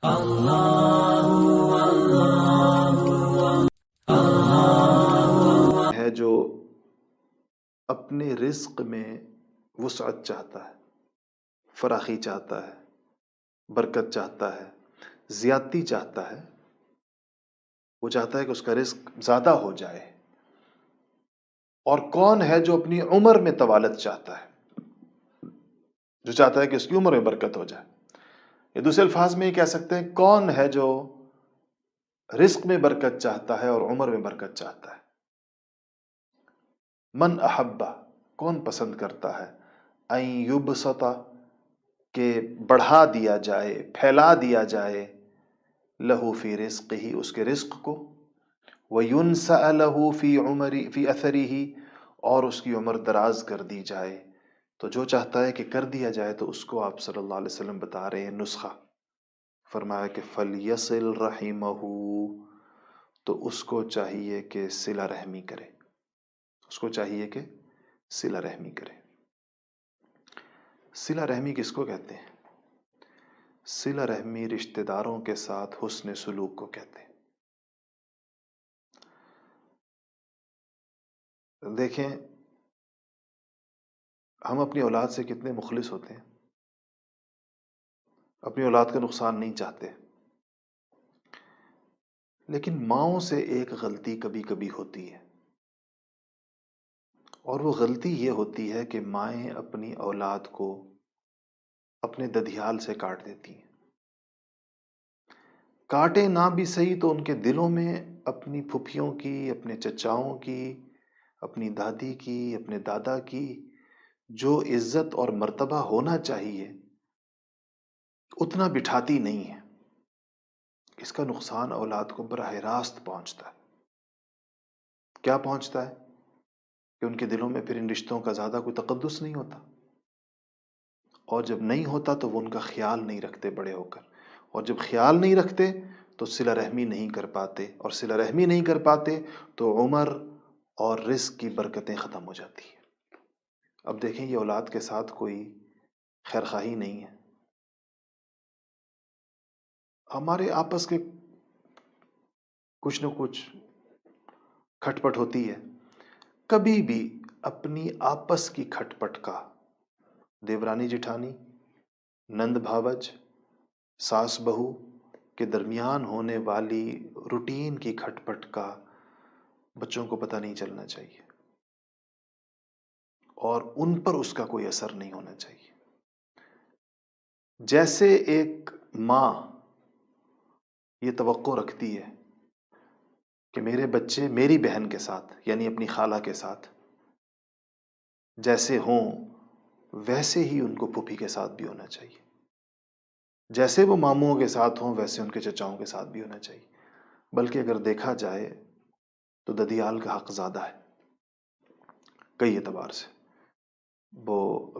ہے جو اپنے رزق میں وسعت چاہتا ہے، فراخی چاہتا ہے، برکت چاہتا ہے، زیادتی چاہتا ہے، وہ چاہتا ہے کہ اس کا رزق زیادہ ہو جائے۔ اور کون ہے جو اپنی عمر میں طوالت چاہتا ہے، جو چاہتا ہے کہ اس کی عمر میں برکت ہو جائے؟ یا دوسرے الفاظ میں یہ کہہ سکتے ہیں، کون ہے جو رزق میں برکت چاہتا ہے اور عمر میں برکت چاہتا ہے؟ من احبا، کون پسند کرتا ہے، این یبسطا، کہ بڑھا دیا جائے، پھیلا دیا جائے، لہو فی رزق ہی، اس کے رزق کو، وَيُنْسَأَ لَهُ فِي عُمَرِ فِي أَثَرِهِ، اور اس کی عمر دراز کر دی جائے۔ تو جو چاہتا ہے کہ کر دیا جائے، تو اس کو آپ صلی اللہ علیہ وسلم بتا رہے ہیں نسخہ، فرمایا کہ فَلْيَصِلْ رَحِمَهُ، تو اس کو چاہیے کہ صلہ رحمی کرے، اس کو چاہیے کہ صلہ رحمی کرے۔ صلہ رحمی کس کو کہتے ہیں؟ صلہ رحمی رشتہ داروں کے ساتھ حسن سلوک کو کہتے ہیں۔ دیکھیں، ہم اپنی اولاد سے کتنے مخلص ہوتے ہیں، اپنی اولاد کا نقصان نہیں چاہتے، لیکن ماؤں سے ایک غلطی کبھی کبھی ہوتی ہے، اور وہ غلطی یہ ہوتی ہے کہ مائیں اپنی اولاد کو اپنے ددھیال سے کاٹ دیتی ہیں۔ کاٹے نہ بھی صحیح تو ان کے دلوں میں اپنی پھپھیوں کی، اپنے چچاؤں کی، اپنی دادی کی، اپنے دادا کی جو عزت اور مرتبہ ہونا چاہیے اتنا بٹھاتی نہیں ہے۔ اس کا نقصان اولاد کو براہ راست پہنچتا ہے۔ کیا پہنچتا ہے؟ کہ ان کے دلوں میں پھر ان رشتوں کا زیادہ کوئی تقدس نہیں ہوتا، اور جب نہیں ہوتا تو وہ ان کا خیال نہیں رکھتے بڑے ہو کر، اور جب خیال نہیں رکھتے تو صلہ رحمی نہیں کر پاتے، اور صلہ رحمی نہیں کر پاتے تو عمر اور رزق کی برکتیں ختم ہو جاتی ہیں۔ اب دیکھیں، یہ اولاد کے ساتھ کوئی خیر خواہی نہیں ہے، ہمارے آپس کے کچھ نہ کچھ کھٹ پٹ ہوتی ہے۔ کبھی بھی اپنی آپس کی کھٹ پٹ کا، دیورانی جٹھانی، نند بھاوج، ساس بہو کے درمیان ہونے والی روٹین کی کھٹ پٹ کا بچوں کو پتہ نہیں چلنا چاہیے، اور ان پر اس کا کوئی اثر نہیں ہونا چاہیے۔ جیسے ایک ماں یہ توقع رکھتی ہے کہ میرے بچے میری بہن کے ساتھ، یعنی اپنی خالہ کے ساتھ جیسے ہوں، ویسے ہی ان کو پھوپھی کے ساتھ بھی ہونا چاہیے، جیسے وہ ماموں کے ساتھ ہوں ویسے ان کے چچاؤں کے ساتھ بھی ہونا چاہیے۔ بلکہ اگر دیکھا جائے تو ددیال کا حق زیادہ ہے کئی اعتبار سے، وہ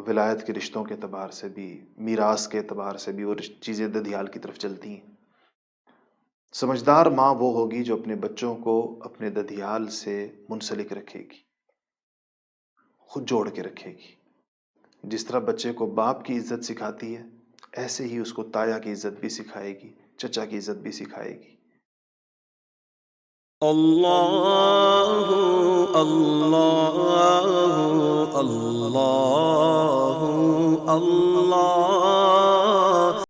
ولایت کے رشتوں کے اعتبار سے بھی، میراث کے اعتبار سے بھی وہ چیزیں ددیال کی طرف چلتی ہیں۔ سمجھدار ماں وہ ہوگی جو اپنے بچوں کو اپنے ددیال سے منسلک رکھے گی، خود جوڑ کے رکھے گی۔ جس طرح بچے کو باپ کی عزت سکھاتی ہے، ایسے ہی اس کو تایا کی عزت بھی سکھائے گی، چچا کی عزت بھی سکھائے گی۔ اللہ اللہ اللہ اللہ